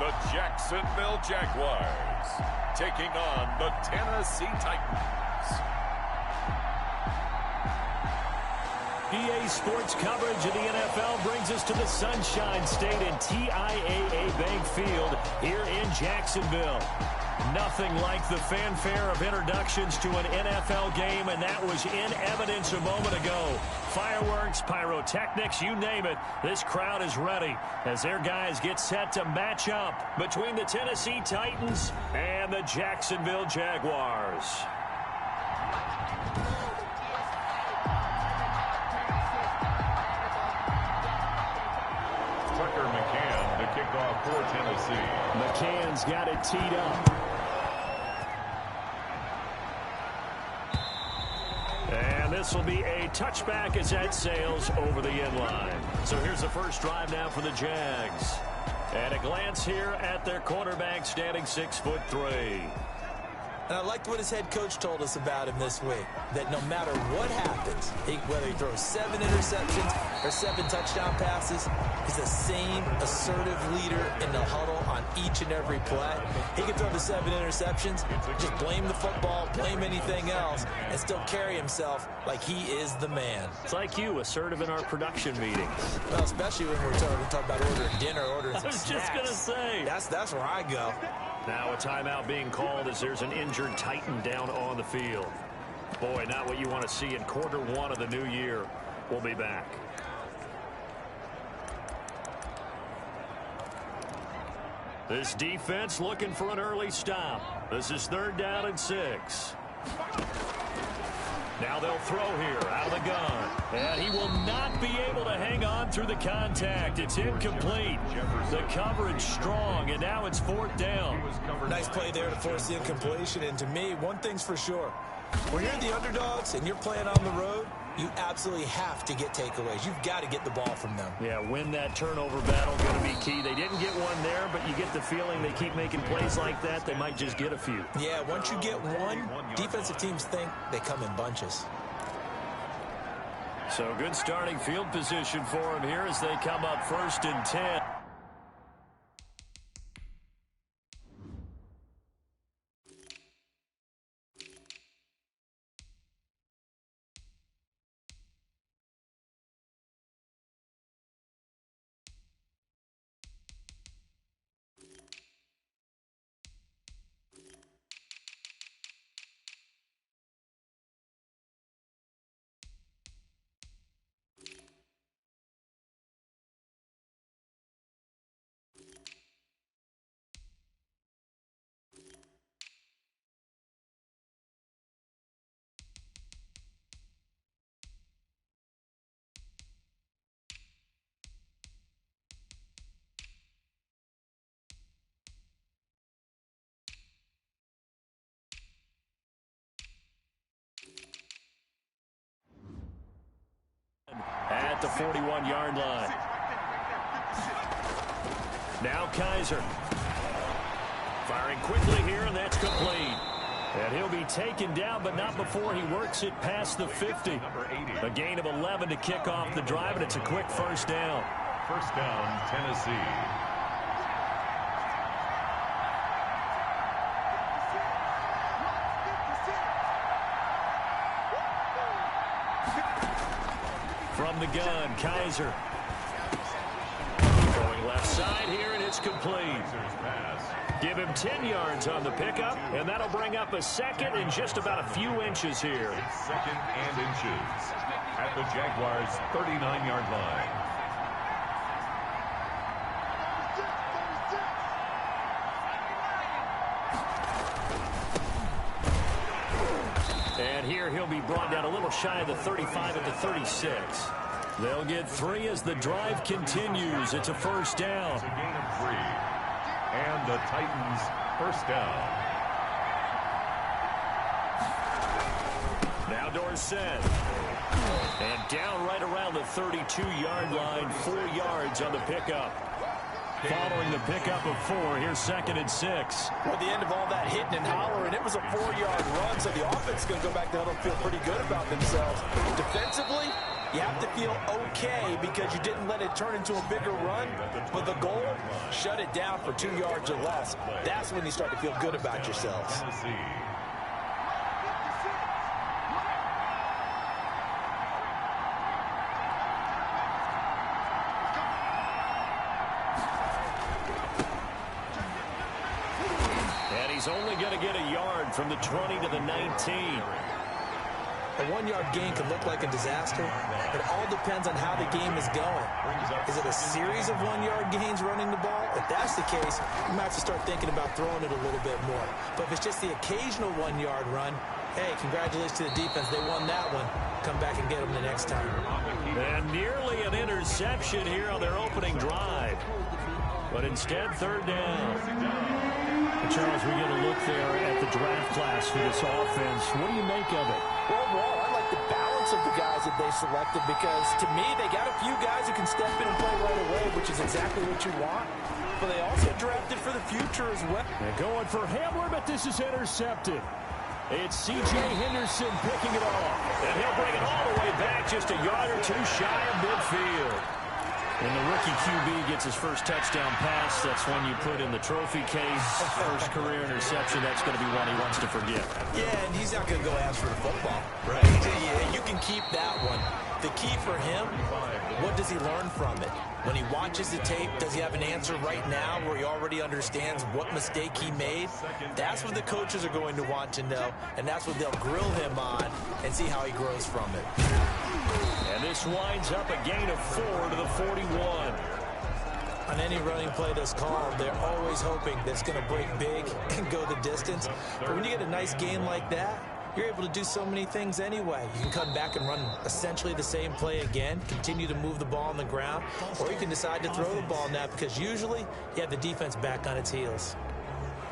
The Jacksonville Jaguars taking on the Tennessee Titans. EA Sports coverage of the NFL brings us to the Sunshine State and TIAA Bank Field here in Jacksonville. Nothing like the fanfare of introductions to an NFL game, and that was in evidence a moment ago. Fireworks, pyrotechnics, you name it. This crowd is ready as their guys get set to match up between the Tennessee Titans and the Jacksonville Jaguars. McCann to kick off for Tennessee. McCann's got it teed up. And this will be a touchback as that sails over the end line. So here's the first drive now for the Jags. At a glance here at their quarterback standing 6'3". And I liked what his head coach told us about him this week, that no matter what happens, whether he throws 7 interceptions or 7 touchdown passes, he's the same assertive leader in the huddle on each and every play. He can throw the 7 interceptions, just blame the football, blame anything else, and still carry himself like he is the man. It's like you, assertive in our production meetings. Well, especially when we're talking about ordering dinner, ordering some snacks. I was just going to say. That's where I go. Now a timeout being called as there's an injured Titan down on the field. Boy, not what you want to see in quarter one of the new year. We'll be back. This defense looking for an early stop. This is 3rd down and 6. Now they'll throw here out of the gun. And he will not be able to hang on through the contact. It's incomplete. The coverage strong, and now it's 4th down. Nice play there to force the incompletion. And to me, one thing's for sure. When you're the underdogs and you're playing on the road, you absolutely have to get takeaways. You've got to get the ball from them. Yeah, win that turnover battle, going to be key. They didn't get one there, but you get the feeling they keep making plays like that, they might just get a few. Yeah, once you get one, defensive teams think they come in bunches. So good starting field position for them here as they come up 1st and 10. At the 41-yard line. Now Kaiser. Firing quickly here, and that's complete. And he'll be taken down, but not before he works it past the 50. A gain of 11 to kick off the drive, and it's a quick 1st down. 1st down, Tennessee. From the gun, Kaiser. Going left side here, and it's complete. Give him 10 yards on the pickup, and that'll bring up a 2nd and just about a few inches here. 2nd and inches at the Jaguars' 39-yard line. And here he'll be brought down a little shy of the 35 at the 36. They'll get 3 as the drive continues. It's a 1st down. It's a gain of 3. And the Titans' 1st down. Now Dorsett. And down right around the 32-yard line, 4 yards on the pickup. Following the pickup of 4, here's 2nd and 6. Well, the end of all that hitting and hollering, it was a 4-yard run, so the offense is going to go back to huddle and feel pretty good about themselves. Defensively, You have to feel okay because you didn't let it turn into a bigger run. But the goal, shut it down for 2 yards or less. That's when you start to feel good about yourselves. And he's only going to get a yard from the 20 to the 19. A 1-yard gain can look like a disaster. It all depends on how the game is going. Is it a series of 1-yard gains running the ball? If that's the case, you might have to start thinking about throwing it a little bit more. But if it's just the occasional 1-yard run, hey, congratulations to the defense. They won that one. Come back and get them the next time. And nearly an interception here on their opening drive. But instead, third down. Charles, we get a look there at the draft class for this offense. What do you make of it? Well, overall, I like the balance of the guys that they selected because, to me, they got a few guys who can step in and play right away, which is exactly what you want. But they also drafted for the future as well. They're going for Hamler, but this is intercepted. It's C.J. Henderson picking it off. And he'll bring it all the way back just a yard or two shy of midfield. When the rookie QB gets his first touchdown pass, that's when you put in the trophy case. First career interception, that's going to be one he wants to forget. Yeah, and he's not going to go ask for the football. Right. Yeah, you can keep that one. The key for him, what does he learn from it? When he watches the tape, does he have an answer right now where he already understands what mistake he made? That's what the coaches are going to want to know, and that's what they'll grill him on and see how he grows from it. And this winds up a gain of 4 to the 41. On any running play that's called, they're always hoping that it's going to break big and go the distance. But when you get a nice gain like that, you're able to do so many things anyway. You can come back and run essentially the same play again, continue to move the ball on the ground, or you can decide to throw the ball now because usually you have the defense back on its heels.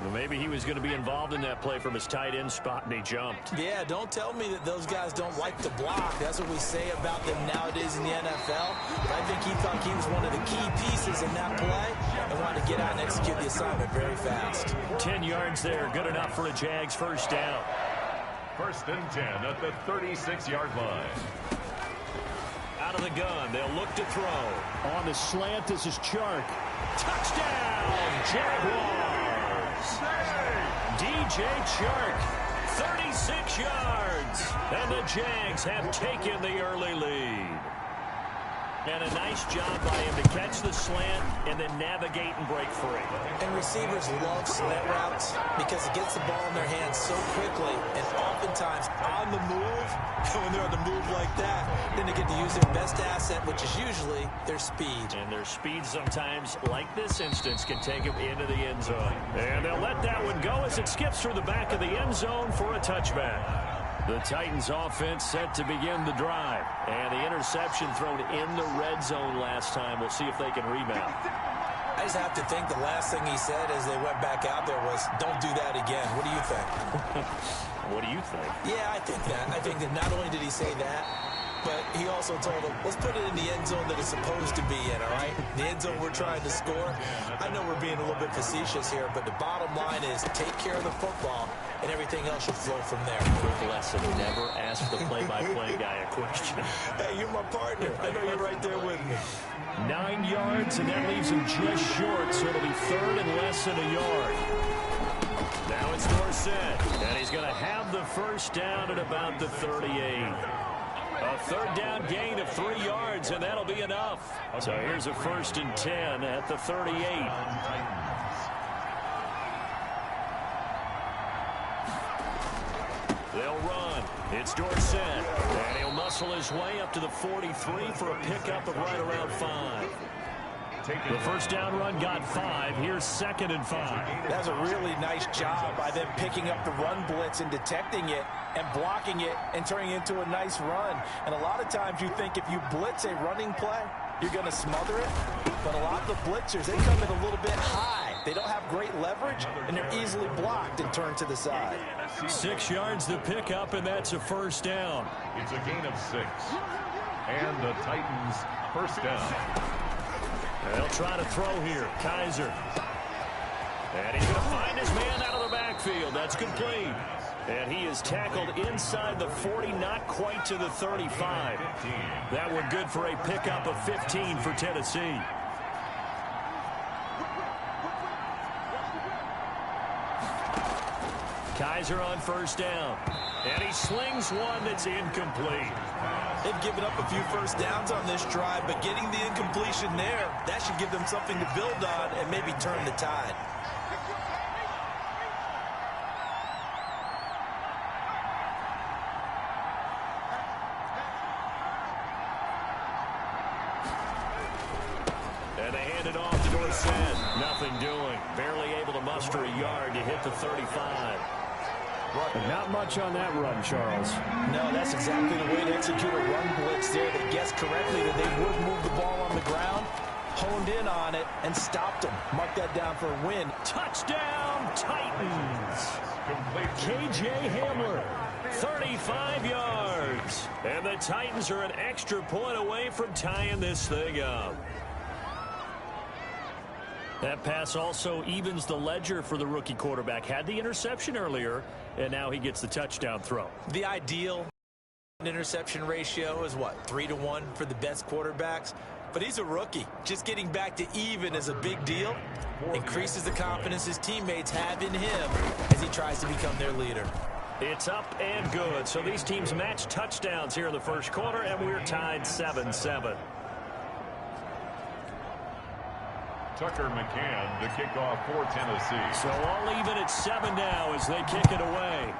Well, maybe he was going to be involved in that play from his tight end spot, and he jumped. Yeah, don't tell me that those guys don't like to block. That's what we say about them nowadays in the NFL. But I think he thought he was one of the key pieces in that play and wanted to get out and execute the assignment very fast. 10 yards there, good enough for a Jags first down. First and 10 at the 36-yard line. Out of the gun, they'll look to throw. On the slant, this is Chark. Touchdown, Jaguars! DJ Chark, 36 yards. And the Jags have taken the early lead. And a nice job by him to catch the slant and then navigate and break free. And receivers love slant routes because it gets the ball in their hands so quickly and oftentimes on the move. And when they're on the move like that, then they get to use their best asset, which is usually their speed. And their speed sometimes, like this instance, can take them into the end zone. And they'll let that one go as it skips through the back of the end zone for a touchback. The Titans offense set to begin the drive. And the interception thrown in the red zone last time. We'll see if they can rebound. I just have to think the last thing he said as they went back out there was, don't do that again. What do you think? What do you think? Yeah, I think that. I think that not only did he say that, but he also told them, let's put it in the end zone that it's supposed to be in, all right? The end zone we're trying to score. I know we're being a little bit facetious here, but the bottom line is take care of the football, and everything else should flow from there. Quick lesson, never ask the play-by-play guy a question. Hey, you're my partner. I know you're right there with me. 9 yards, and that leaves him just short, so it'll be third and less than a yard. Now it's Dorsett, and he's going to have the first down at about the 38. A third down gain of 3 yards, and that'll be enough. So here's a first and 10 at the 38. They'll run. It's Dorsett, and he'll muscle his way up to the 43 for a pickup of right around 5. The first down run got 5. Here's 2nd and 5. That's a really nice job by them picking up the run blitz and detecting it and blocking it and turning it into a nice run. And a lot of times you think if you blitz a running play, you're going to smother it. But a lot of the blitzers, they come in a little bit high. They don't have great leverage, and they're easily blocked and turned to the side. 6 yards the pickup, and that's a first down. It's a gain of 6. And the Titans first down. They'll try to throw here. Kaiser. And he's going to find his man out of the backfield. That's complete. And he is tackled inside the 40, not quite to the 35. That one good for a pickup of 15 for Tennessee. Kaiser on first down. And he slings one that's incomplete. They've given up a few first downs on this drive, but getting the incompletion there, that should give them something to build on and maybe turn the tide. And they hand it off to Dorsett. Nothing doing. Barely able to muster a yard to hit the 35. Not much on that run, Charles. No, that's exactly the way to execute a run blitz there. They guessed correctly that they would move the ball on the ground, honed in on it, and stopped them. Mark that down for a win. Touchdown, Titans. K.J. Hamler, 35 yards. And the Titans are an extra point away from tying this thing up. That pass also evens the ledger for the rookie quarterback. Had the interception earlier, and now he gets the touchdown throw. The ideal interception ratio is what, 3-to-1 for the best quarterbacks? But he's a rookie. Just getting back to even is a big deal. Increases the confidence his teammates have in him as he tries to become their leader. It's up and good. So these teams match touchdowns here in the first quarter, and we're tied 7-7. Tucker McCann to kick off for Tennessee. So all even at 7 now as they kick it away.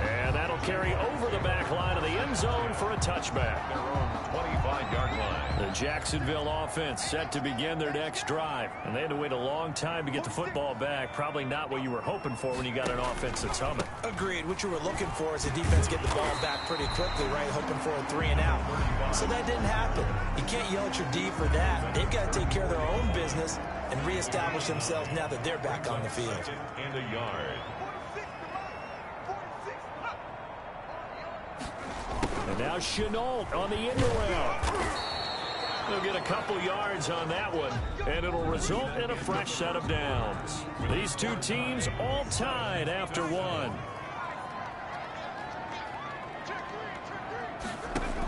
And that'll carry over the back line of the end zone for a touchback. Their own 25-yard line. The Jacksonville offense set to begin their next drive. And they had to wait a long time to get the football back. Probably not what you were hoping for when you got an offense that's humming. Agreed. What you were looking for is the defense get the ball back pretty quickly, right? Hoping for a 3-and-out. So that didn't happen. You can't yell at your D for that. They've got to take care of their own business and reestablish themselves now that they're back on the field. And a yard. And now Chenault on the end around. They'll get a couple yards on that one, and it'll result in a fresh set of downs. These two teams all tied after one.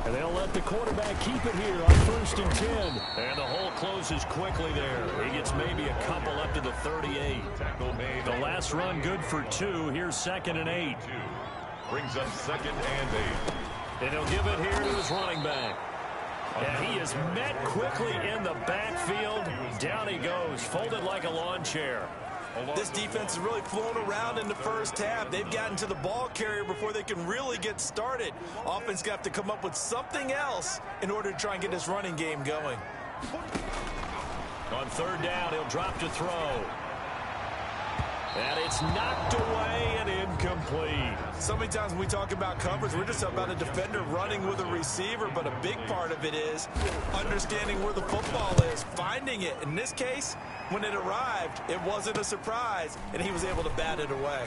And they'll let the quarterback keep it here on 1st and 10. And the hole closes quickly there. He gets maybe a couple up to the 38. The last run good for 2. Here's 2nd and 8. Brings up 2nd and 8. And he'll give it here to his running back. And he is met quickly in the backfield. Down he goes, folded like a lawn chair. This defense has really flown around in the first half. They've gotten to the ball carrier before they can really get started. Offense got to come up with something else in order to try and get this running game going. On 3rd down, he'll drop to throw. And it's knocked away and incomplete. So many times when we talk about coverage, we're just talking about a defender running with a receiver, but a big part of it is understanding where the football is, finding it. In this case, when it arrived, it wasn't a surprise, and he was able to bat it away.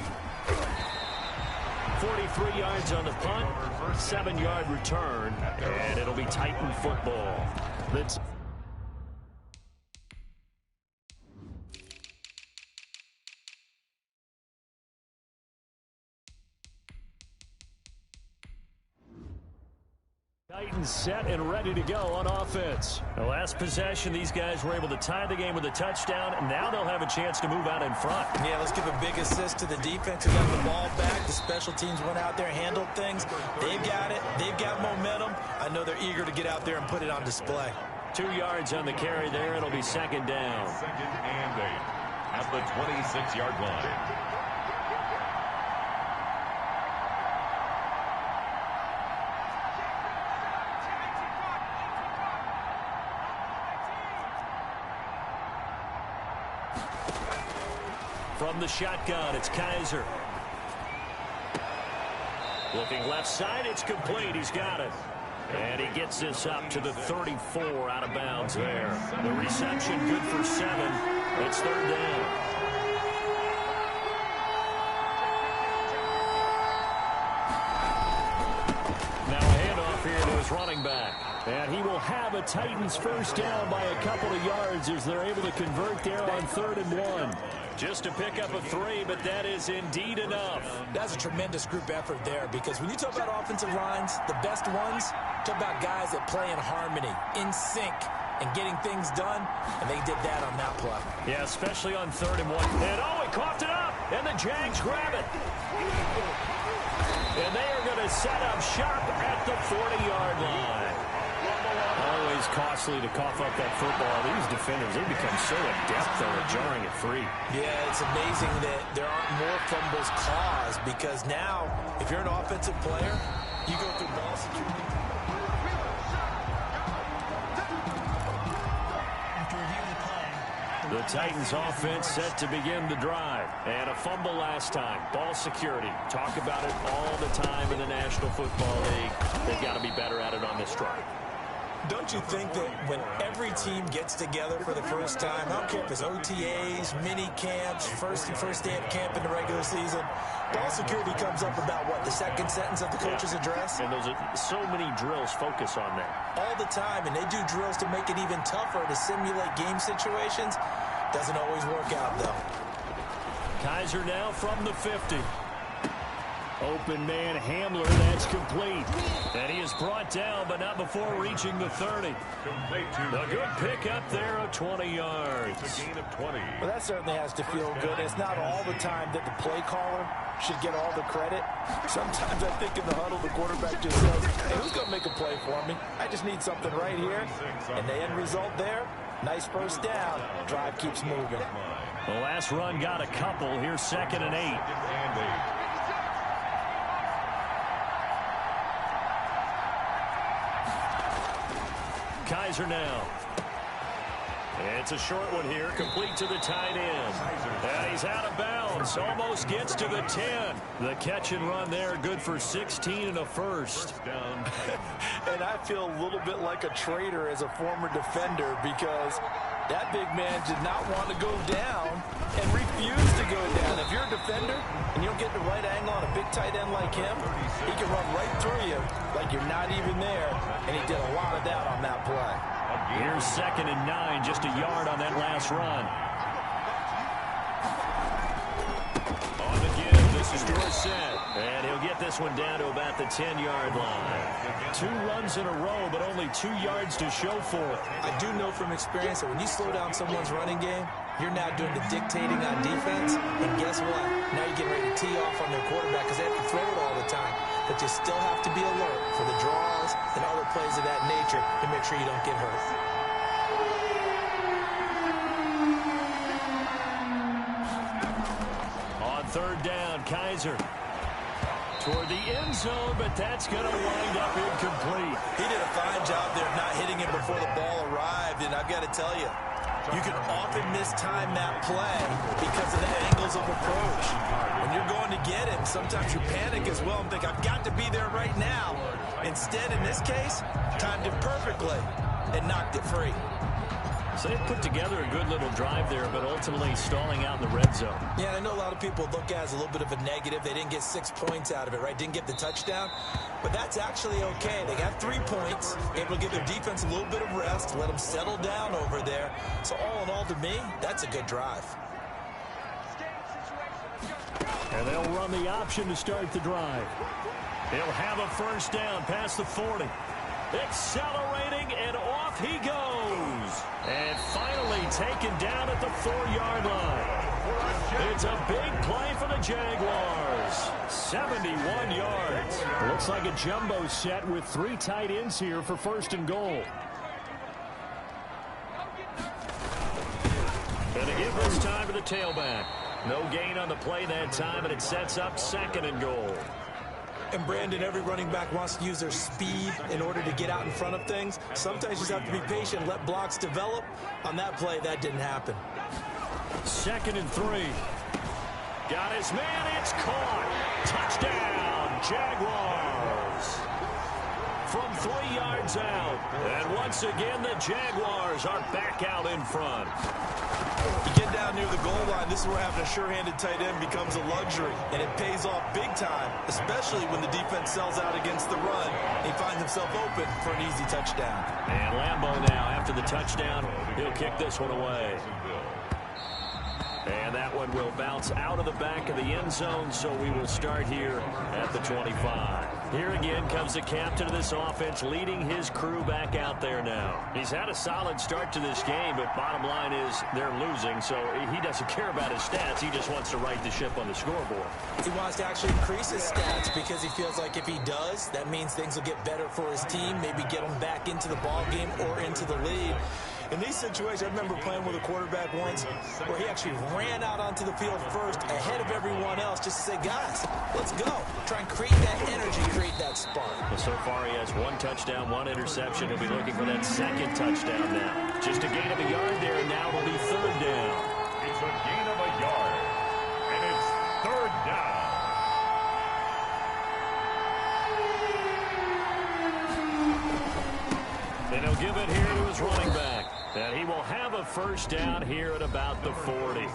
43 yards on the punt, 7-yard return, and it'll be Titan football. That's Titans set and ready to go on offense. The last possession, these guys were able to tie the game with a touchdown, and now they'll have a chance to move out in front. Yeah, let's give a big assist to the defense who got the ball back. The special teams went out there and handled things. They've got it. They've got momentum. I know they're eager to get out there and put it on display. 2 yards on the carry there. It'll be 2nd down. 2nd and 8 at the 26-yard line. From the shotgun, it's Kaiser. Looking left side, it's complete. He's got it. And he gets this up to the 34 out of bounds there. The reception good for 7. It's 3rd down. Now a handoff here to his running back. And he will have a Titans first down by a couple of yards as they're able to convert there on 3rd and 1. Just to pick up a 3, but that is indeed enough. That's a tremendous group effort there, because when you talk about offensive lines, the best ones, talk about guys that play in harmony, in sync, and getting things done, and they did that on that play. Yeah, especially on 3rd and 1. And he coughed it up, and the Jags grab it. And they are going to set up shop at the 40-yard line. Always costly to cough up that football. These defenders, they become so adept, though, at jarring it free. Yeah, it's amazing that there aren't more fumbles caused, because now, if you're an offensive player, you go through ball security. The Titans offense set to begin the drive. And a fumble last time. Ball security. Talk about it all the time in the National Football League. They've got to be better at it on this drive. Don't you think that when every team gets together for the first time, I don't care if it's OTAs, mini camps, first day of camp in the regular season, ball security comes up about, what, the second sentence of the coach's address? And those are so many drills focus on that. All the time, and they do drills to make it even tougher to simulate game situations. Doesn't always work out, though. Kaiser now from the 50. Open man Hamler, that's complete. And he is brought down, but not before reaching the 30. A good pick up there of 20 yards. It's a gain of 20. Well, that certainly has to feel good. It's not all the time that the play caller should get all the credit. Sometimes I think in the huddle, the quarterback just says, hey, who's going to make a play for me? I just need something right here. And the end result there, nice first down. Drive keeps moving. The last run got a couple. Here's 2nd and 8. Kaiser now. It's a short one here, complete to the tight end. And he's out of bounds, almost gets to the 10. The catch and run there, good for 16 and a first. And I feel a little bit like a traitor as a former defender, because that big man did not want to go down and refused to go down. If you're a defender and you don't get the right angle on a big tight end like him, he can run right through you like you're not even there, and he did a lot of that on that play. Here's 2nd and 9, just a yard on that last run. On the give, this is Dorsett, and he'll get this one down to about the 10-yard line. 2 runs in a row, but only 2 yards to show for it. I do know from experience that when you slow down someone's running game, you're now doing the dictating on defense, and guess what? Now you're getting ready to tee off on their quarterback because they have to throw it all the time. But you still have to be alert for the draws and other plays of that nature to make sure you don't get hurt. On 3rd down, Kaiser toward the end zone, but that's going to wind up incomplete. He did a fine job there of not hitting him before the ball arrived, and I've got to tell you, you can often mistime that play because of the angles of approach. When you're going to get him, sometimes you panic as well and think, I've got to be there right now. Instead, in this case, timed it perfectly and knocked it free. So they put together a good little drive there, but ultimately stalling out in the red zone. Yeah, I know a lot of people look at it as a little bit of a negative. They didn't get 6 points out of it, right? Didn't get the touchdown. But that's actually okay. They got 3 points, able to give their defense a little bit of rest, let them settle down over there. So all in all, to me, that's a good drive. And they'll run the option to start the drive. He'll have a first down past the 40. Accelerating, and off he goes. And finally taken down at the 4-yard line. It's a big play for the Jaguars. 71 yards. Looks like a jumbo set with 3 tight ends here for 1st and goal. And a give this time to the tailback. No gain on the play that time, and it sets up 2nd and goal. And Brandon, every running back wants to use their speed in order to get out in front of things. Sometimes you just have to be patient, let blocks develop. On that play, that didn't happen. 2nd and 3. Got his man, it's caught. Touchdown, Jaguars. From 3 yards out. And once again, the Jaguars are back out in front. You get down near the goal line, this is where having a sure-handed tight end becomes a luxury, and it pays off big time, especially when the defense sells out against the run. He finds himself open for an easy touchdown. And Lambeau now, after the touchdown, he'll kick this one away. And that one will bounce out of the back of the end zone, so we will start here at the 25. Here again comes the captain of this offense, leading his crew back out there now. He's had a solid start to this game, but bottom line is they're losing, so he doesn't care about his stats. He just wants to right the ship on the scoreboard. He wants to actually increase his stats because he feels like if he does, that means things will get better for his team, maybe get him back into the ball game or into the lead. In these situations, I remember playing with a quarterback once where he actually ran out onto the field first ahead of everyone else just to say, guys, let's go. Try and create that energy, create that spark. Well, so far he has 1 touchdown, 1 interception. He'll be looking for that second touchdown now. Just a gain of a yard there, and now it'll be 3rd down. It's a gain of a yard, and it's 3rd down. And he'll give it here to his running back. And he will have a 1st down here at about the 40.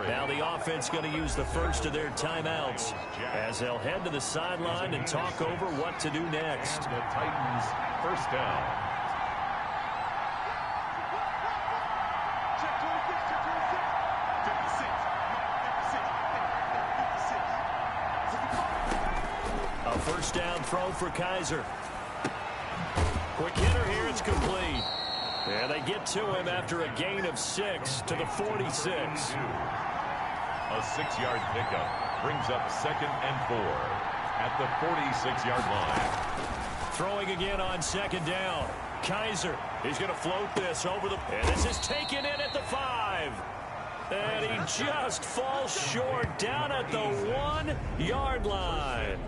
Now the offense going to use the first of their timeouts as they'll head to the sideline and talk over what to do next. The Titans 1st down. A 1st down throw for Kaiser. Quick hitter here, it's complete. Yeah, they get to him after a gain of 6 to the 46. A 6-yard pickup brings up 2nd and 4 at the 46-yard line. Throwing again on 2nd down. Kaiser, he's going to float this over the... And this is taken in at the 5. And he just falls short down at the 1-yard line.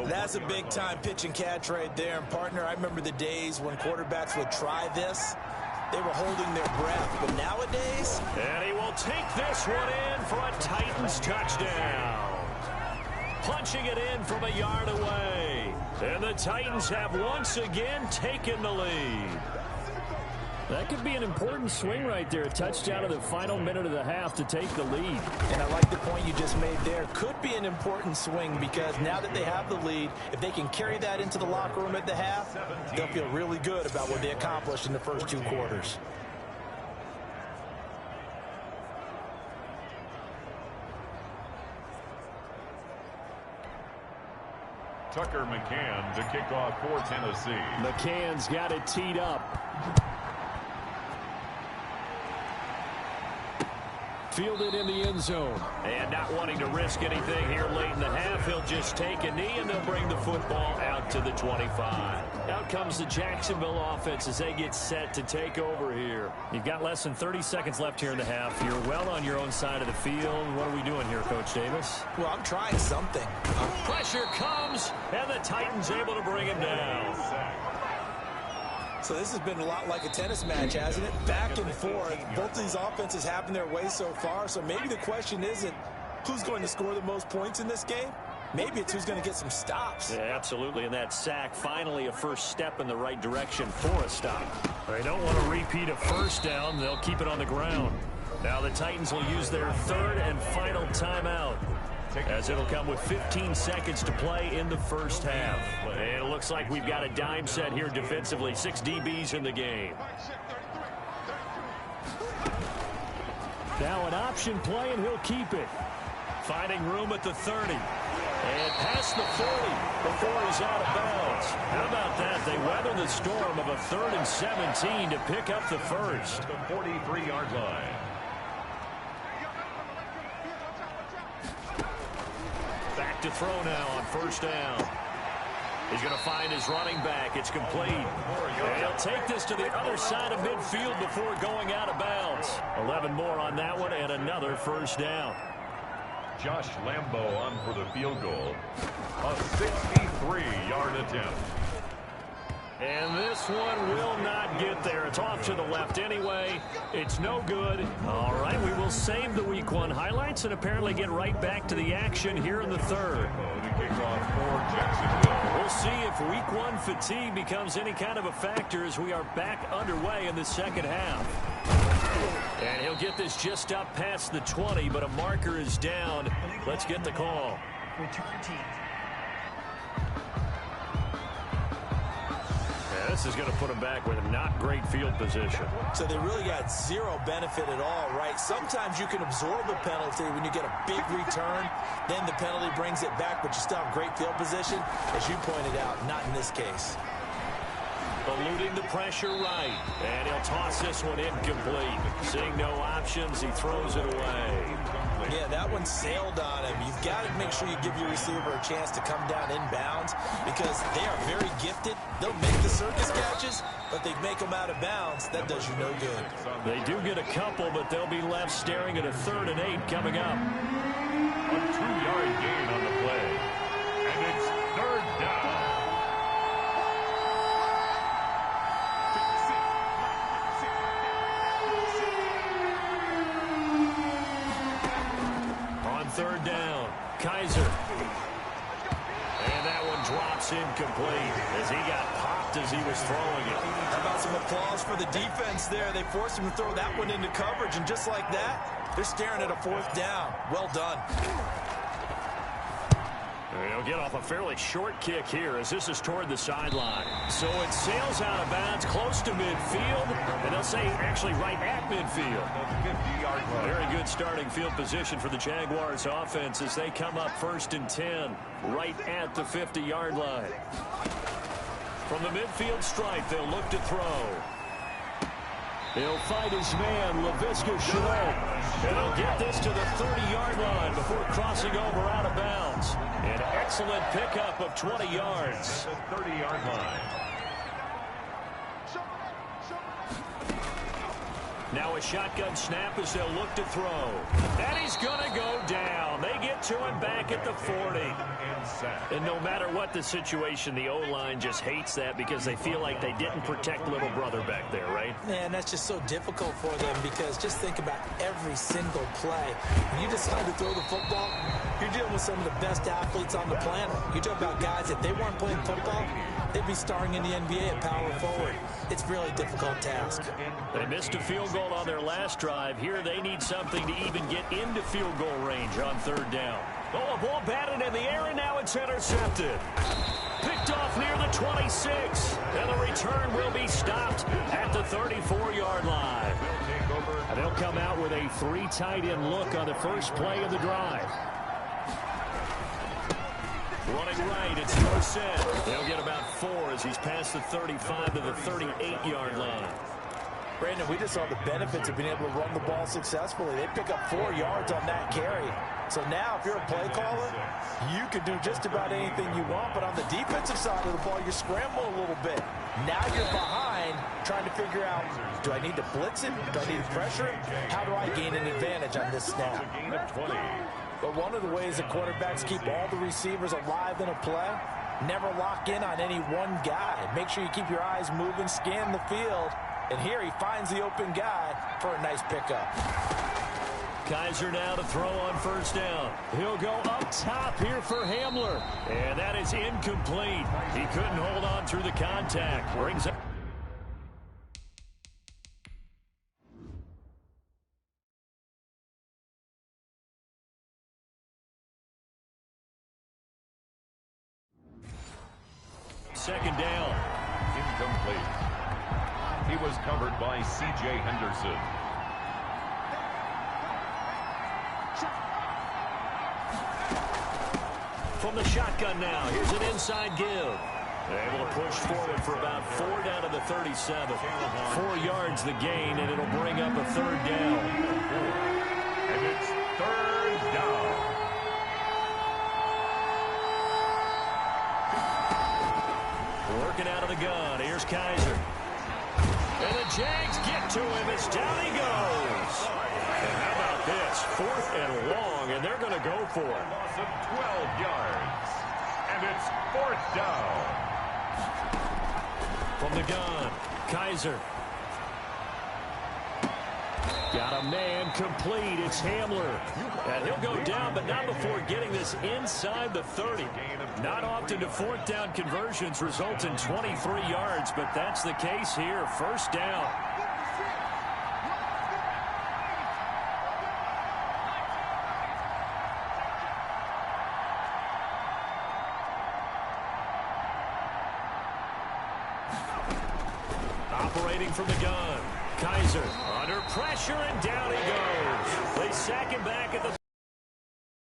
That's a big-time pitch and catch right there. And, partner, I remember the days when quarterbacks would try this. They were holding their breath. But nowadays... And he will take this one in for a Titans touchdown. Punching it in from a yard away. And the Titans have once again taken the lead. That could be an important swing right there. A touchdown in the final minute of the half to take the lead. And I like the point you just made there. Could be an important swing because now that they have the lead, if they can carry that into the locker room at the half, they'll feel really good about what they accomplished in the first 2 quarters. Tucker McCann to kick off for Tennessee. McCann's got it teed up. Fielded in the end zone. And not wanting to risk anything here late in the half, he'll just take a knee and they'll bring the football out to the 25. Out comes the Jacksonville offense as they get set to take over here. You've got less than 30 seconds left here in the half. You're well on your own side of the field. What are we doing here, Coach Davis? Well, I'm trying something. Pressure comes, and the Titans able to bring him down. So this has been a lot like a tennis match, hasn't it? Back and forth. Both of these offenses happen their way so far. So maybe the question isn't who's going to score the most points in this game. Maybe it's who's going to get some stops. Yeah, absolutely. And that sack, finally a first step in the right direction for a stop. They don't want to repeat a 1st down. They'll keep it on the ground. Now the Titans will use their 3rd and final timeout, as it'll come with 15 seconds to play in the first half. And it looks like we've got a dime set here defensively. 6 DBs in the game. Now an option play, and he'll keep it. Finding room at the 30. And past the 40 before he's out of bounds. How about that? They weather the storm of a 3rd and 17 to pick up the first. The 43-yard line. Back to throw now on 1st down. He's going to find his running back. It's complete. And he'll take this to the other side of midfield before going out of bounds. 11 more on that one and another 1st down. Josh Lambeau on for the field goal. A 63-yard attempt. And this one will not get there. It's off to the left anyway. It's no good. All right, we will save the Week 1 highlights and apparently get right back to the action here in the 3rd. The kickoff for Jacksonville. We'll see if Week 1 fatigue becomes any kind of a factor as we are back underway in the 2nd half. And he'll get this just up past the 20, but a marker is down. Let's get the call. Return team. This is going to put them back with not great field position. So they really got zero benefit at all, right? Sometimes you can absorb a penalty when you get a big return. Then the penalty brings it back, but you still have great field position. As you pointed out, not in this case. Eluding the pressure right. And he'll toss this one incomplete. Seeing no options, he throws it away. Yeah, that one sailed on him. You've got to make sure you give your receiver a chance to come down inbounds because they are very gifted. They'll make the circus catches, but they make them out of bounds. That does you no good. They do get a couple, but they'll be left staring at a 3rd and 8 coming up. A 2-yard gain on the play. And it's 3rd down. On 3rd down, Kaiser. And that one drops incomplete as he got popped as he was throwing it. How about some applause for the defense there? They forced him to throw that one into coverage, and just like that, they're staring at a 4th down. Well done. He'll get off a fairly short kick here as this is toward the sideline. So it sails out of bounds close to midfield, and they'll say actually right at midfield. 50-yard line. Very good starting field position for the Jaguars offense as they come up 1st and 10 right at the 50-yard line. From the midfield stripe, they'll look to throw. He'll fight his man, LaVisca Chenault. And he'll get this to the 30-yard line before crossing over out of bounds. An excellent pickup of 20 yards. The 30-yard line. Now a shotgun snap as they'll look to throw. And he's going to go down. They get to him back at the 40. And no matter what the situation, the O-line just hates that because they feel like they didn't protect little brother back there, right? Man, that's just so difficult for them because just think about every single play. When you decide to throw the football, you're dealing with some of the best athletes on the planet. You talk about guys, if they weren't playing football, they'd be starring in the NBA at power forward. It's a really difficult task. They missed a field goal on their last drive. Here they need something to even get into field goal range on 3rd down. Oh, a ball batted in the air, and now it's intercepted. Picked off near the 26. And the return will be stopped at the 34-yard line. And they'll come out with a 3 tight end look on the first play of the drive. Running right, it's Dorsett. They'll get about 4 as he's past the 35 to the 38-yard line. Brandon, we just saw the benefits of being able to run the ball successfully. They pick up 4 yards on that carry. So now if you're a play caller, you can do just about anything you want. But on the defensive side of the ball, you scramble a little bit. Now you're behind trying to figure out, do I need to blitz it? Do I need to pressure it? How do I gain an advantage on this snap? But one of the ways that quarterbacks keep all the receivers alive in a play, never lock in on any one guy. Make sure you keep your eyes moving, scan the field. And here he finds the open guy for a nice pickup. Kaiser now to throw on 1st down. He'll go up top here for Hamler. And that is incomplete. He couldn't hold on through the contact. Brings up. Second down. Incomplete. He was covered by C.J. Henderson. From the shotgun now, here's an inside give. Able to push forward for about 4 down to the 37. 4 yards the gain, and it'll bring up a 3rd down. And it's 3rd down. Working out of the gun. Here's Kaiser. And the Jags get to him as down he goes. And how about this? 4th and long, and they're going to go for it. Loss of 12 yards. And it's 4th down. From the gun, Kaiser. Got a man complete. It's Hamler. And he'll go down, but not before getting this inside the 30. Not often do 4th down conversions result in 23 yards, but that's the case here. 1st down. operating from the gun. Kaiser under pressure, and down he goes. They sack him back at the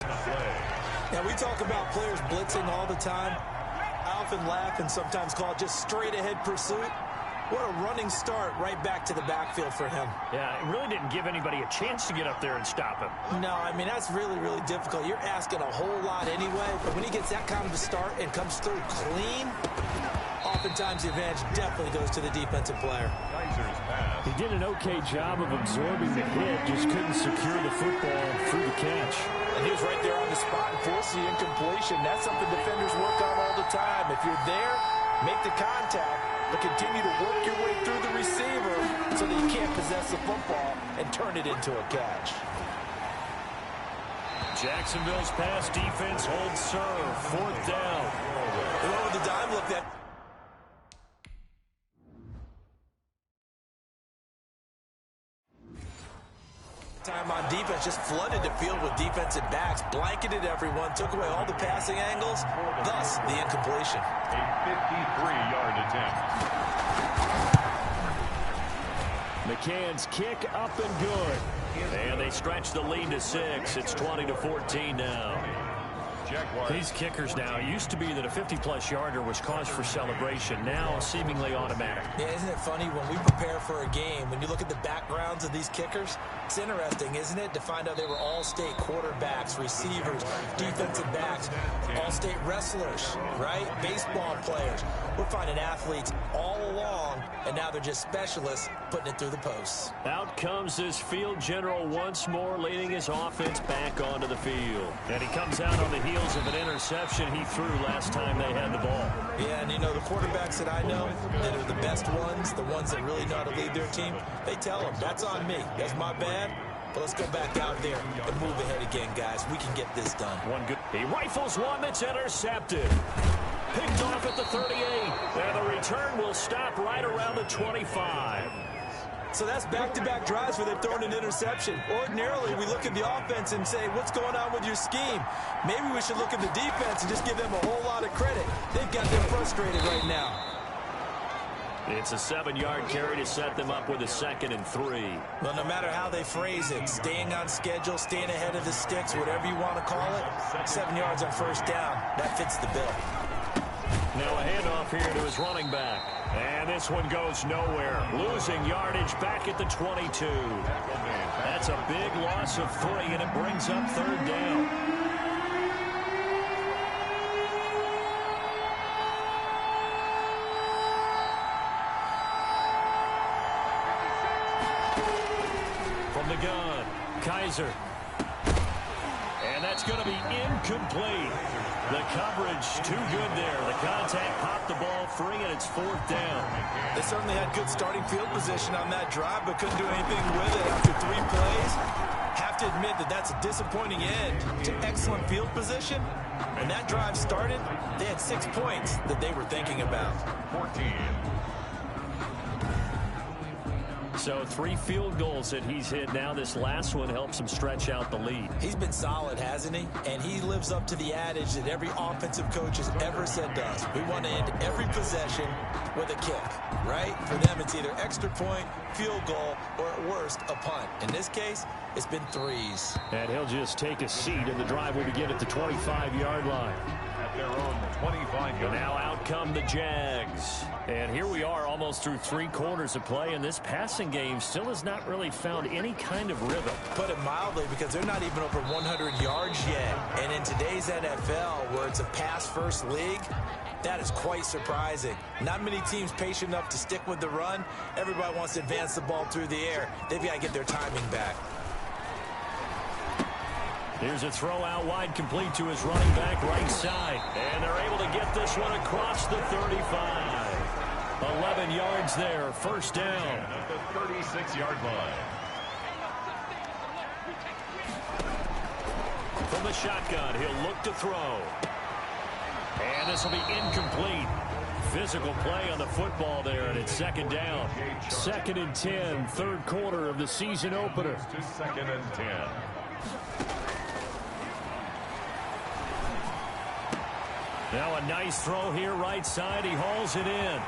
play. Yeah, we talk about players blitzing all the time. I often laugh and sometimes call it just straight-ahead pursuit. What a running start right back to the backfield for him. Yeah, it really didn't give anybody a chance to get up there and stop him. No, I mean, that's really, really difficult. You're asking a whole lot anyway, but when he gets that kind of a start and comes through clean, oftentimes the advantage definitely goes to the defensive player. He did an okay job of absorbing the hit, just couldn't secure the football through the catch. And he was right there on the spot and forced the incompletion. That's something defenders work on all the time. If you're there, make the contact, but continue to work your way through the receiver so that you can't possess the football and turn it into a catch. Jacksonville's pass defense holds serve. 4th down. They went with the dime look that. Time on defense, just flooded the field with defensive backs, blanketed everyone, took away all the passing angles, thus the incompletion. A 53-yard attempt. McCann's kick up and good. And they stretch the lead to 6. It's 20-14 now. These kickers now, used to be that a 50-plus yarder was cause for celebration. Now seemingly automatic. Yeah, isn't it funny when we prepare for a game, when you look at the backgrounds of these kickers, it's interesting, isn't it, to find out they were all-state quarterbacks, receivers, defensive backs, all-state wrestlers, right? Baseball players. We're finding athletes all along, and now they're just specialists putting it through the posts. Out comes this field general once more, leading his offense back onto the field. And he comes out on the heels of an interception he threw last time they had the ball. Yeah, and you know, the quarterbacks that I know that are the best ones, the ones that really know how to lead their team, they tell them, that's on me. That's my bad. But let's go back out there and move ahead again, guys. We can get this done. He rifles one that's intercepted. Picked off at the 38. And the return will stop right around the 25. So that's back-to-back drives where they've thrown an interception. Ordinarily, we look at the offense and say, what's going on with your scheme? Maybe we should look at the defense and just give them a whole lot of credit. They've got them frustrated right now. It's a 7-yard carry to set them up with a 2nd and 3. Well, no matter how they phrase it, staying on schedule, staying ahead of the sticks, whatever you want to call it, 7 yards on 1st down, that fits the bill. Now a handoff here to his running back. And this one goes nowhere. Losing yardage back at the 22. That's a big loss of 3, and it brings up 3rd down. From the gun, Kaiser. And that's going to be incomplete. The coverage too good there. The contact popped the ball free, and it's 4th down. They certainly had good starting field position on that drive, but couldn't do anything with it after 3 plays. Have to admit that that's a disappointing end to excellent field position. When that drive started, they had 6 points that they were thinking about. 14. So 3 field goals that he's hit now. This last one helps him stretch out the lead. He's been solid, hasn't he? And he lives up to the adage that every offensive coach has ever said to us. We want to end every possession with a kick, right? For them, it's either extra point, field goal, or at worst, a punt. In this case, it's been 3s. And he'll just take a seat, and the drive will begin at the 25-yard line. At their own 25-yard. Now out come the Jags. And here we are almost through 3 quarters of play, and this passing game still has not really found any kind of rhythm. Put it mildly, because they're not even over 100 yards yet. And in today's NFL, where it's a pass-first league, that is quite surprising. Not many teams patient enough to stick with the run. Everybody wants to advance the ball through the air. They've got to get their timing back. Here's a throw out wide, complete to his running back right side. And they're able to get this one across the 35. 11 yards there, 1st down. At the 36-yard line. From the shotgun, he'll look to throw. And this will be incomplete. Physical play on the football there, and it's 2nd down. 2nd and 10, 3rd quarter of the season opener. To 2nd and 10. Now a nice throw here right side. He hauls it in.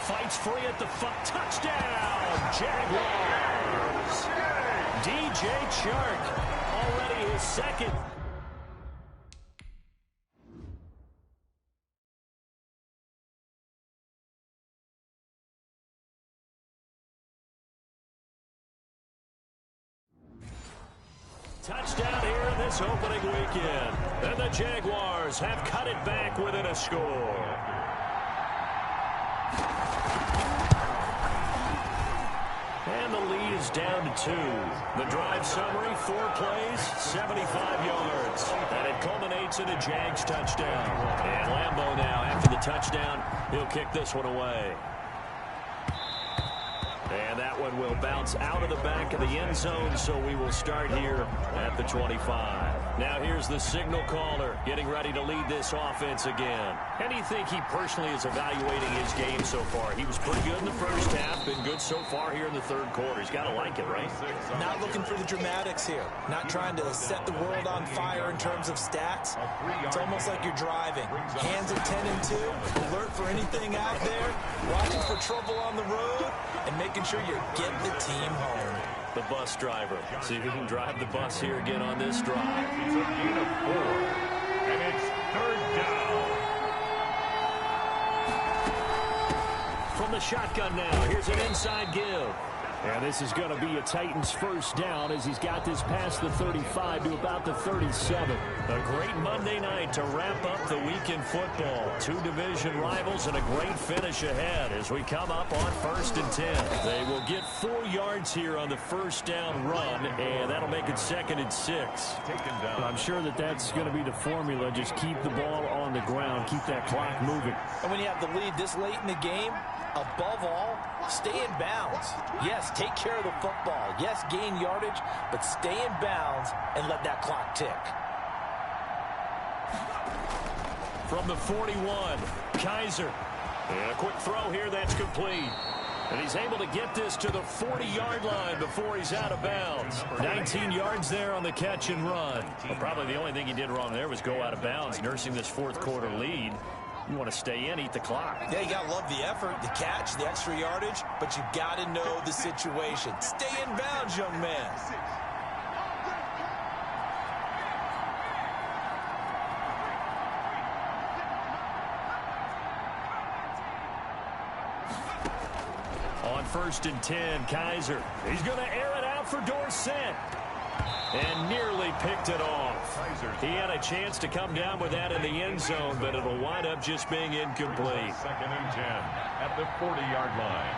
Fights free at the touchdown, Jaguars. DJ Chark, already his second. Touchdown here in this opening weekend. And the Jaguars have cut it back within a score. And the lead is down to 2. The drive summary, 4 plays, 75 yards. And it culminates in a Jags touchdown. And Lambeau now, after the touchdown, he'll kick this one away. And that one will bounce out of the back of the end zone, so we will start here at the 25. Now here's the signal caller getting ready to lead this offense again. How do you think he personally is evaluating his game so far? He was pretty good in the first half, been good so far here in the third quarter. He's got to like it, right? Not looking for the dramatics here. Not trying to set the world on fire in terms of stats. It's almost like you're driving. Hands at 10 and 2, alert for anything out there, watching for trouble on the road, and making sure you get the team home. The bus driver. See if he can drive the bus here again on this drive. He's a gain of 4. And it's 3rd down. From the shotgun now, here's an inside give. And this is going to be a Titans first down as he's got this past the 35 to about the 37. A great Monday night to wrap up the week in football. 2 division rivals and a great finish ahead as we come up on 1st and 10. They will get 4 yards here on the first down run, and that'll make it 2nd and 6. I'm sure that that's going to be the formula. Just keep the ball on the ground, keep that clock moving. And when you have the lead this late in the game, above all, stay in bounds. Yes, take care of the football. Yes, gain yardage, but stay in bounds and let that clock tick. From the 41, Kaiser. And a quick throw here that's complete. And he's able to get this to the 40-yard line before he's out of bounds. 19 yards there on the catch and run. Well, probably the only thing he did wrong there was go out of bounds, nursing this 4th quarter lead. You want to stay in, eat the clock. Yeah, you got to love the effort, the catch, the extra yardage, but you got to know the situation. Stay in bounds, young man. On 1st and 10, Kaiser. He's going to air it out for Dorsett. And nearly picked it off. He had a chance to come down with that in the end zone, but it'll wind up just being incomplete. 2nd and 10 at the 40-yard line.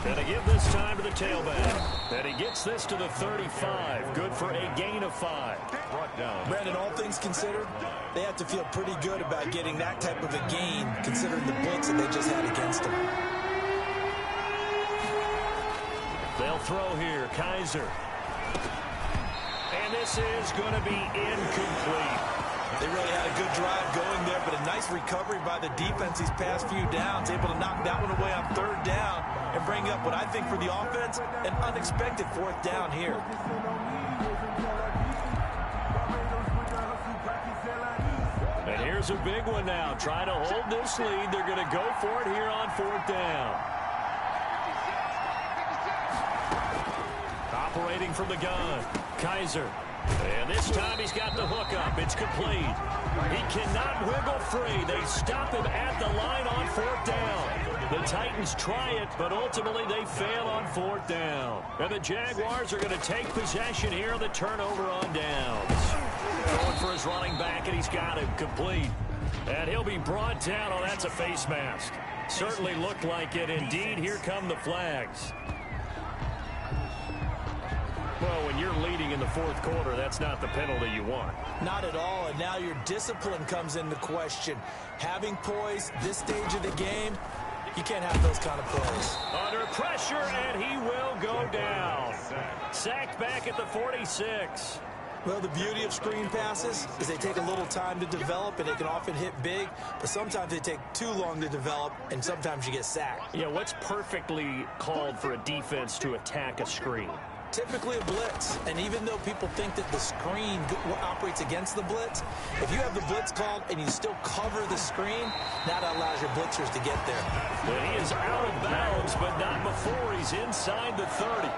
And to give this time to the tailback. And he gets this to the 35. Good for a gain of 5. Brought down. Brandon, all things considered, they have to feel pretty good about getting that type of a gain, considering the blitz that they just had against them. They'll throw here, Kaiser. And this is going to be incomplete. They really had a good drive going there, but a nice recovery by the defense these past few downs, able to knock that one away on 3rd down and bring up what I think for the offense, an unexpected 4th down here. And here's a big one now. Trying to hold this lead. They're going to go for it here on 4th down. Operating from the gun, Kaiser. And this time he's got the hook up. It's complete. He cannot wiggle free. They stop him at the line on 4th down. The Titans try it, but ultimately they fail on 4th down. And the Jaguars are going to take possession here on the turnover on downs. Going for his running back, and he's got him complete. And he'll be brought down. Oh, that's a face mask. Certainly looked like it. Indeed, here come the flags. Well, when you're leading in the 4th quarter, that's not the penalty you want. Not at all, and now your discipline comes into question. Having poise this stage of the game, you can't have those kind of plays. Under pressure, and he will go down. Sacked back at the 46. Well, the beauty of screen passes is they take a little time to develop, and they can often hit big, but sometimes they take too long to develop, and sometimes you get sacked. Yeah, what's perfectly called for a defense to attack a screen? typically a blitz. And even though people think that the screen operates against the blitz, if you have the blitz called and you still cover the screen, that allows your blitzers to get there. And he is out of bounds, but not before he's inside the 30.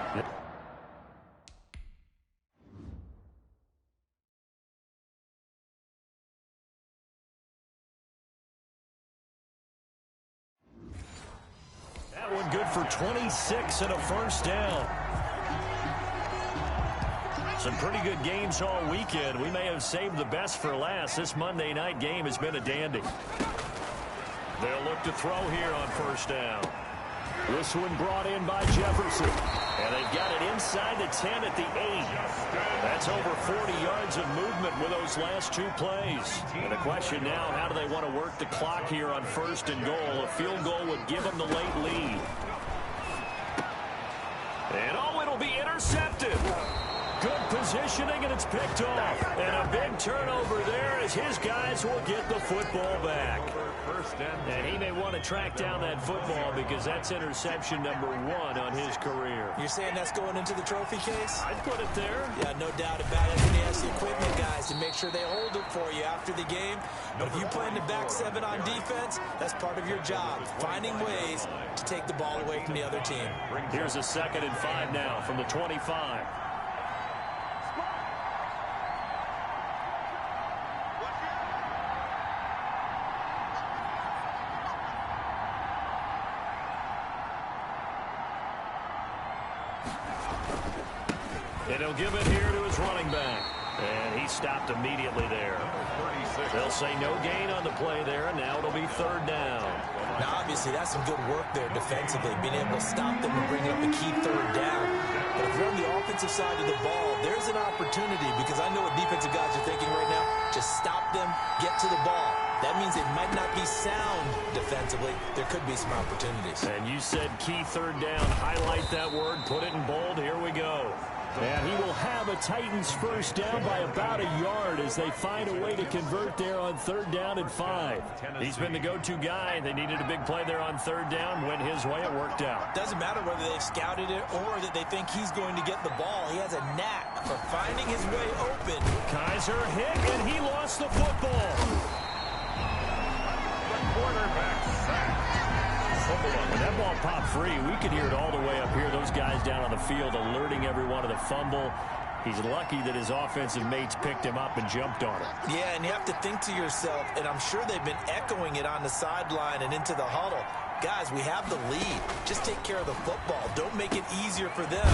That one good for 26 and a first down. Some pretty good games all weekend. We may have saved the best for last. This Monday night game has been a dandy. They'll look to throw here on first down. This one brought in by Jefferson. And they've got it inside the 10 at the 8. That's over 40 yards of movement with those last two plays. And the question now, how do they want to work the clock here on first and goal? A field goal would give them the late lead. And oh, it'll be intercepted. Good positioning, and it's picked off. And a big turnover there as his guys will get the football back. And he may want to track down that football because that's interception number 1 on his career. You're saying that's going into the trophy case? I'd put it there. Yeah, no doubt about it. And he has the equipment, guys, to make sure they hold it for you after the game. But if you play in the back 7 on defense, that's part of your job, finding ways to take the ball away from the other team. Here's a 2nd and 5 now from the 25. And he'll give it here to his running back. And he stopped immediately there. They'll say no gain on the play there, and now it'll be 3rd down. Now, obviously, that's some good work there defensively, being able to stop them and bring up a key 3rd down. But if you're on the offensive side of the ball, there's an opportunity, because I know what defensive guys are thinking right now. Just stop them, get to the ball. That means it might not be sound defensively. There could be some opportunities. And you said key 3rd down. Highlight that word. Put it in bold. Here we go. And he will have a Titans first down by about a yard as they find a way to convert there on 3rd down and 5. He's been the go-to guy. They needed a big play there on 3rd down. Went his way. It worked out. Doesn't matter whether they've scouted it or that they think he's going to get the ball. He has a knack for finding his way open. Kaiser hit, and he lost the football. The quarterback sacked. When that ball popped free, we could hear it all the way up here. Those guys down on the field alerting everyone of the fumble. He's lucky that his offensive mates picked him up and jumped on it. Yeah, and you have to think to yourself, and I'm sure they've been echoing it on the sideline and into the huddle. Guys, we have the lead. Just take care of the football. Don't make it easier for them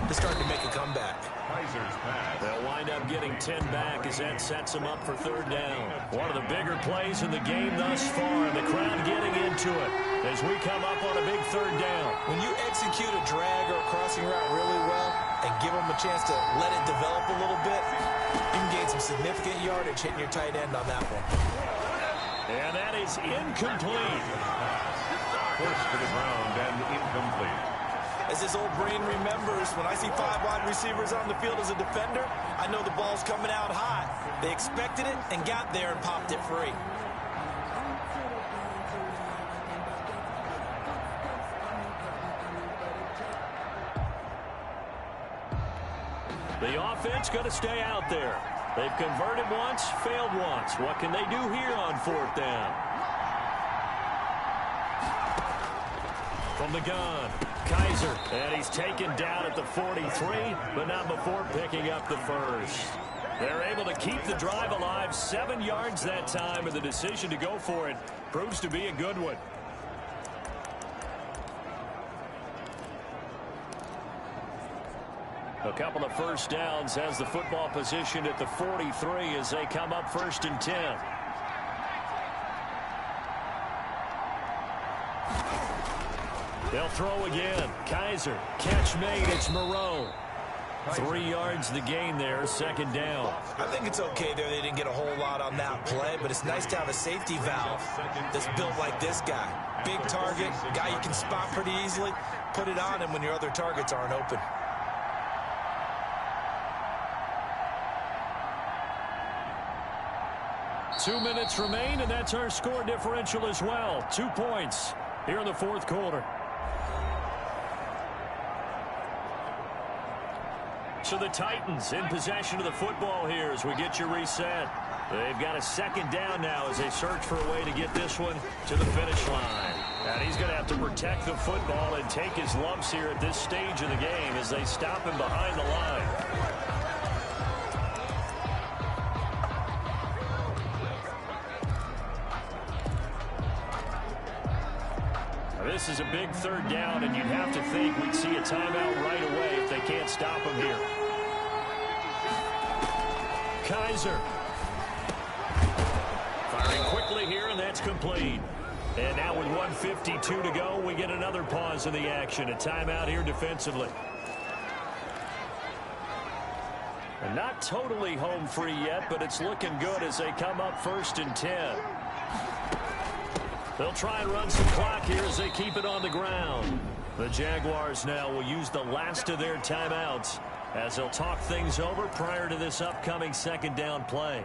to start to make a comeback. Kaiser's pass. They'll wind up getting 10 back as that sets them up for 3rd down. One of the bigger plays in the game thus far, and the crowd getting into it as we come up on a big 3rd down. When you execute a drag or a crossing route really well and give them a chance to let it develop a little bit, you can gain some significant yardage hitting your tight end on that one. And that is incomplete. Pushed to the ground and incomplete. As this old brain remembers, when I see 5 wide receivers on the field as a defender, I know the ball's coming out hot. They expected it and got there and popped it free. The offense going to stay out there. They've converted once, failed once. What can they do here on 4th down? From the gun, Kaiser, and he's taken down at the 43, but not before picking up the first. They're able to keep the drive alive, 7 yards that time, and the decision to go for it proves to be a good one. A couple of first downs has the football position at the 43 as they come up 1st and 10. They'll throw again. Kaiser, catch made. It's Moreau. 3 yards the gain there, 2nd down. I think it's okay there. They didn't get a whole lot on that play, but it's nice to have a safety valve that's built like this guy. Big target, guy you can spot pretty easily. Put it on him when your other targets aren't open. Two minutes remain, and that's our score differential as well. 2 points here in the 4th quarter. So the Titans in possession of the football here as we get you reset. They've got a second down now as they search for a way to get this one to the finish line. And he's going to have to protect the football and take his lumps here at this stage of the game as they stop him behind the line. This is a big third down, and you'd have to think we'd see a timeout right away if they can't stop him here. Kaiser. Firing quickly here, and that's complete. And now with 1:52 to go, we get another pause in the action. A timeout here defensively. And not totally home free yet, but it's looking good as they come up 1st and 10. They'll try and run some clock here as they keep it on the ground. The Jaguars now will use the last of their timeouts as they'll talk things over prior to this upcoming second down play.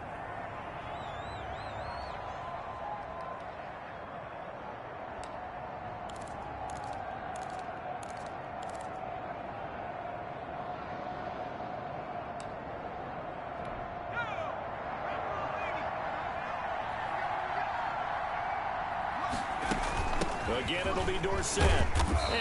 Again, it'll be Dorsett.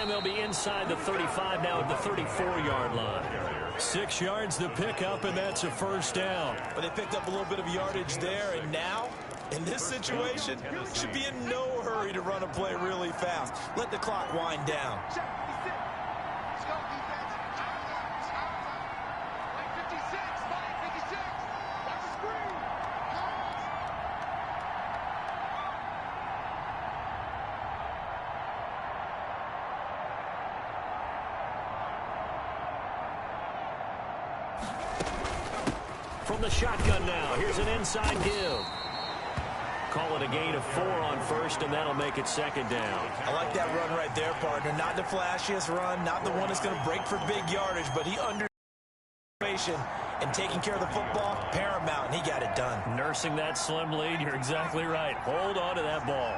And they'll be inside the 35 now at the 34-yard line. 6 yards the pickup, and that's a first down. But they picked up a little bit of yardage there, and now, in this situation, should be in no hurry to run a play really fast. Let the clock wind down. From the shotgun now, here's an inside give. Call it a gain of 4 on first, and that'll make it second down. I like that run right there, partner. Not the flashiest run, not the one that's going to break for big yardage, but he understood and taking care of the football, paramount, and he got it done. Nursing that slim lead, you're exactly right. Hold on to that ball.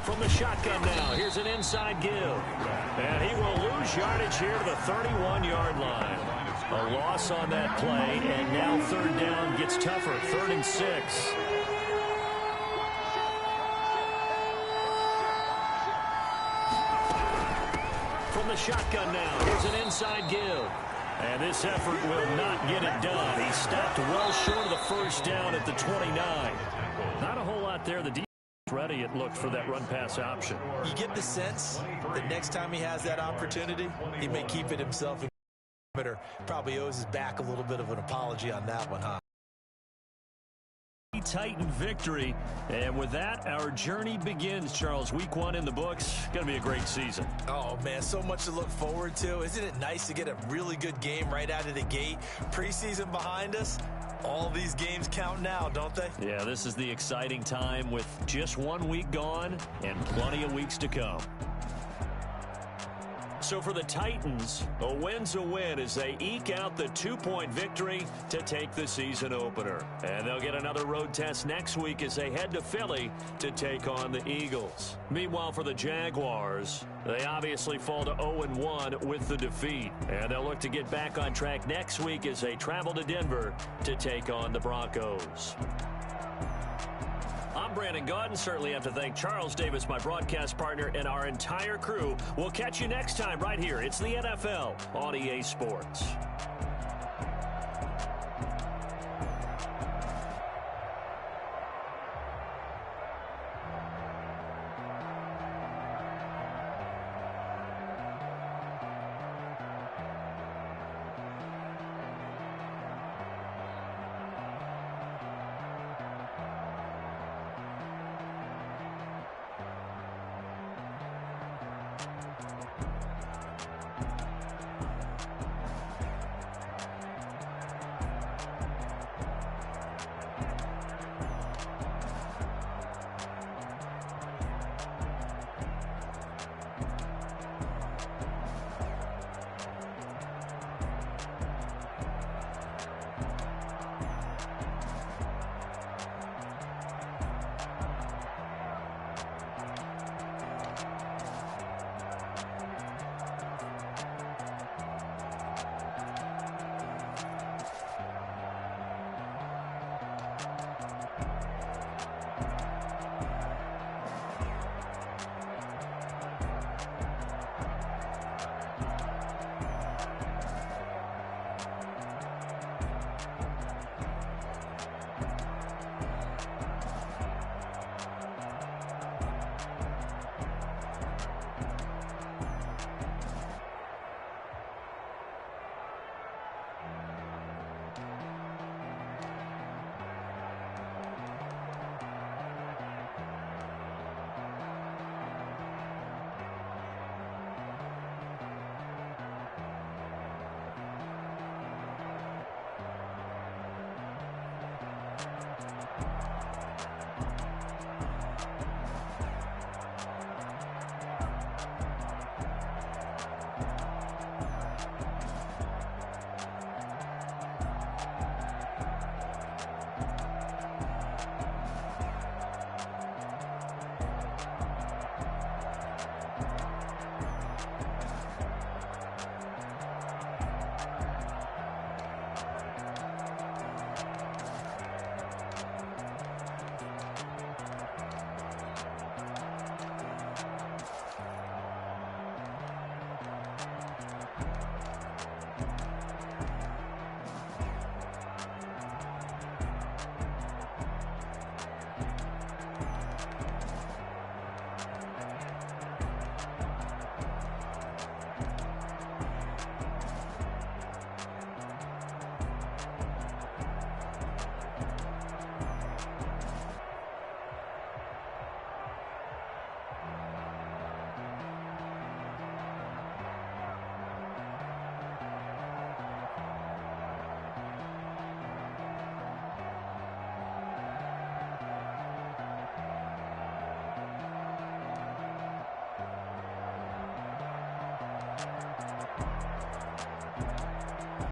From the shotgun now, here's an inside give. And he will lose yardage here to the 31-yard line. A loss on that play, and now third down gets tougher. 3rd and 6. From the shotgun now, here's an inside give. And this effort will not get it done. He stopped well short of the first down at the 29. Not a whole lot there. The defense ready, it looked, for that run-pass option. You get the sense that next time he has that opportunity, he may keep it himself. Probably owes his back a little bit of an apology on that one, huh? Titan victory, and with that, our journey begins. Charles, week 1 in the books. Going to be a great season. Oh man, so much to look forward to. Isn't it nice to get a really good game right out of the gate? Preseason behind us. All these games count now, don't they? Yeah, this is the exciting time with just 1 week gone and plenty of weeks to come. So for the Titans, a win's a win as they eke out the 2-point victory to take the season opener. And they'll get another road test next week as they head to Philly to take on the Eagles. Meanwhile, for the Jaguars, they obviously fall to 0-1 with the defeat. And they'll look to get back on track next week as they travel to Denver to take on the Broncos. I'm Brandon Gaudin. Certainly have to thank Charles Davis, my broadcast partner, and our entire crew. We'll catch you next time right here. It's the NFL on EA Sports.